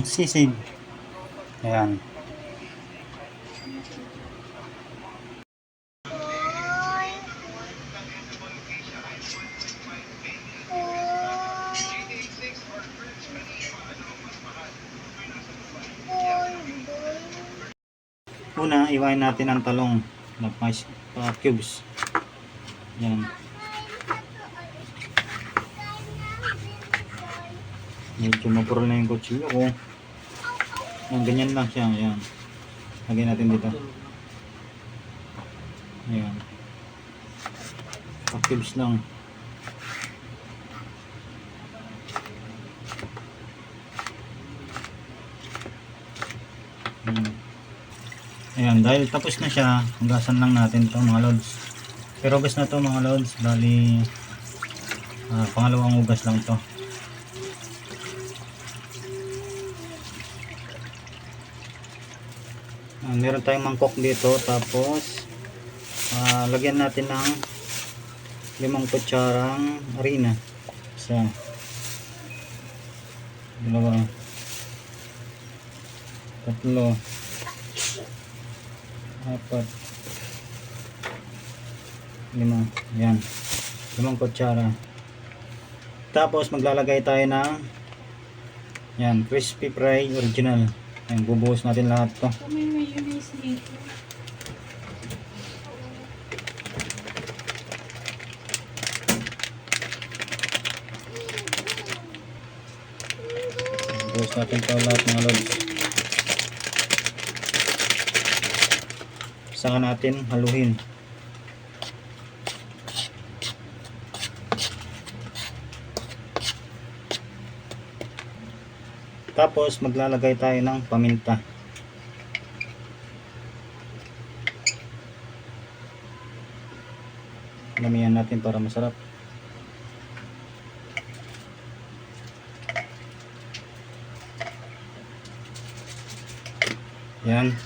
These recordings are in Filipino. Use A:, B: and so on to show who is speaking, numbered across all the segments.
A: Sisig. Ayan. Una, iwain natin ang talong na cubes. Ayan. Medyo mapuro na yung kutsilyo ko. Ayan, ganyan lang siya. Ayan. Lagyan natin dito. Ayan. Cubes lang. Ayan, dahil tapos na siya, hugasan lang natin to mga lods. Pero hugas na to mga lods, bali pangalawang hugas lang to. Meron tayong mangkok dito, tapos lagyan natin ng 5 kutsarang harina. Isa, dalawa, tatlo, apat, 5. Yan, 5 kutsara. Tapos maglalagay tayo ng yan, crispy fry original. Ayan, bubuhos natin lahat to.
B: May mayonnaise dito.
A: Bubuhos natin to lahat mga lods. Saka natin haluhin. Tapos maglalagay tayo ng paminta. Damihan natin para masarap. Yan.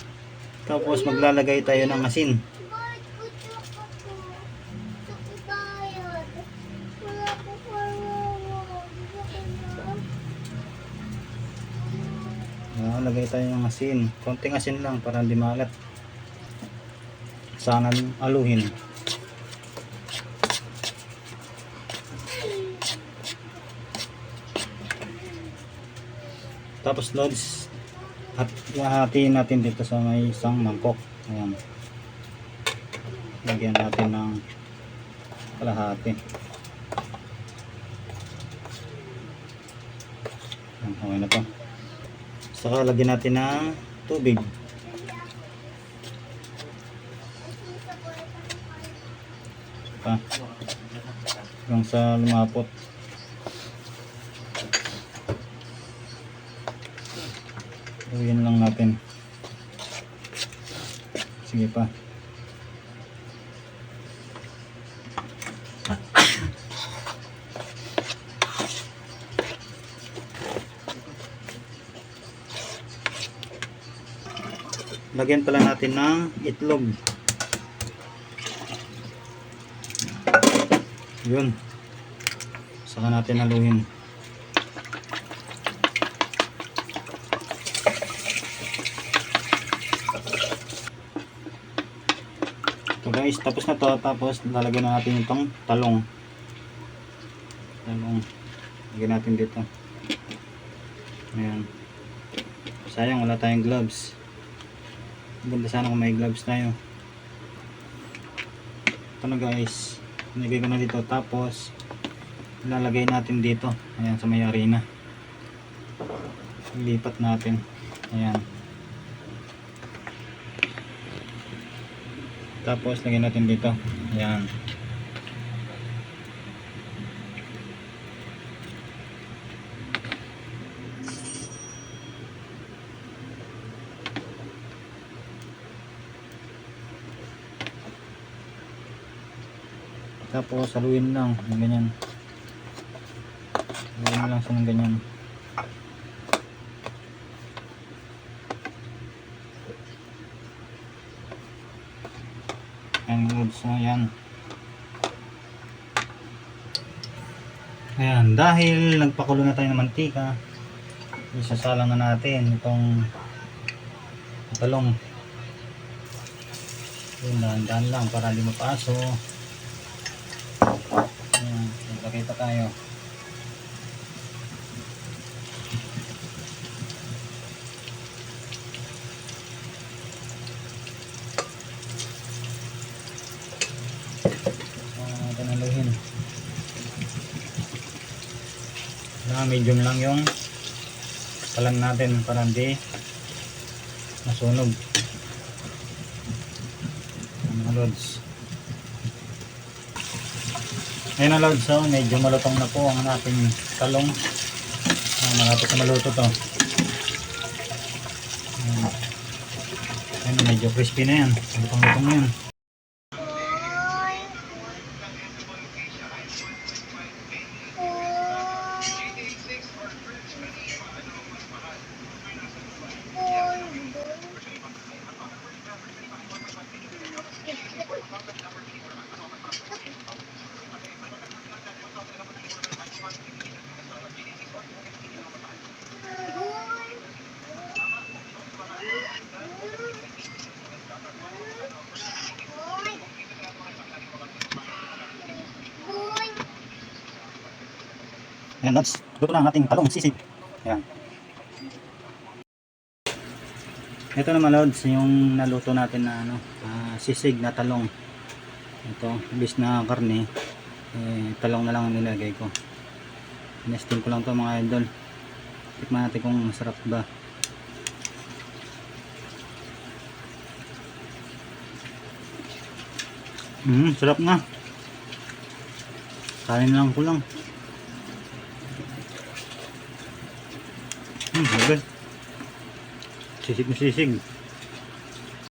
A: Tapos maglalagay tayo ng asin. Lagay tayo ng asin. Konting asin lang para hindi maalat. Sana aluhin. Tapos lods, at hatiin natin dito sa may isang mangkok. Ayan. Lagyan natin ng kalahati. Ayan, okay na to. Saka lagyan natin ng tubig. Hanggang sa lumapot. Gawin lang natin. Sige pa. Lagyan pala natin ng itlog. Yun. Saka natin haluin. So guys, tapos na to. Tapos lalagyan na natin itong talong. Lagyan natin dito. Ayan. Sayang wala tayong gloves. Ganda sana kung may gloves tayo. Ito na guys, nilagay ko na dito. Tapos ilalagay natin dito. Ayan, sa may harina. Ilipat natin. Ayan. Tapos lagyan natin dito. Ayan. Tapos haluin lang ng ganyan. Haluin lang siya ng ganyan. Ayan goods na yan. Ayan, dahil nagpakulo na tayo ng mantika, isasalang na natin itong talong. Yun, dahan-dahan lang para hindi mapaso. Ayan, maglagay pa tayo. Haluhin. Medium lang yung talang natin para hindi masunog. Mga lods. Ayun na lods, so medyo malutong na po ang ating talong. Malapit na maluto to. Ayun, medyo crispy na yan. Lutong-lutong na yan. Ayan lods, luto na ang ating talong sisig. Ayan. Ito naman lods, yung naluto natin na sisig na talong. Ito, bis na karne, talong na lang ang nilagay ko. Nesting ko lang to mga idol. Tikman natin kung masarap ba. Sarap na. Kain lang ko lang. Sisig na sisig.